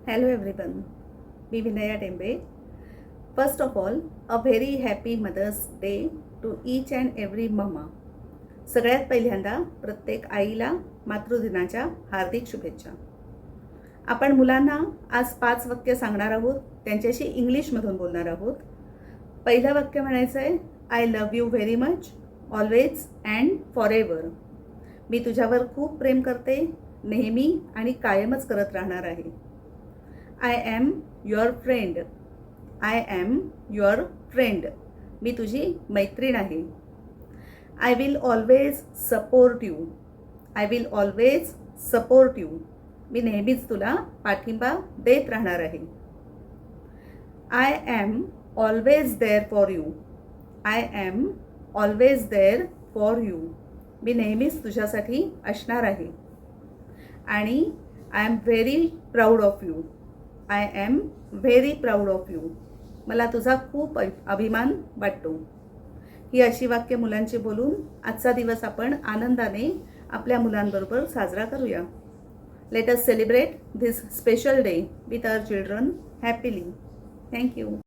Hello everyone, मी Vinaya Tembe. First of all a very happy mother's day to each and every mama. सगळ्यात पहिल्यांदा प्रत्येक आईला मातृदिनाच्या हार्दिक शुभेच्छा. आपण मुलांना आज 5 वाक्य सांगणार आहोत, त्यांच्याशी इंग्लिशमधून बोलणार आहोत. पहिलं वाक्य म्हणायचं आहे, I love you very much, always and forever. मी तुझ्यावर खूप प्रेम करते, नेहमी आणि कायमच करत राहणार आहे. I am your friend. I am your friend. मी तुझी मैत्रीण आहे. I will always support you. I will always support you. मी नेहमीच तुला पाठिंबा देत राहणार आहे. I am always there for you. I am always there for you. मी नेहमीच तुझ्यासाठी असणार आहे. आणि I am very proud of you. I am very proud of you. मला तुझा खूप अभिमान वाटतो. ही अशी वाक्य मुलांची बोलून आजचा दिवस आपण आनंदाने आपल्या मुलांबरोबर साजरा करूया. Let us celebrate this special day with our children happily. Thank you.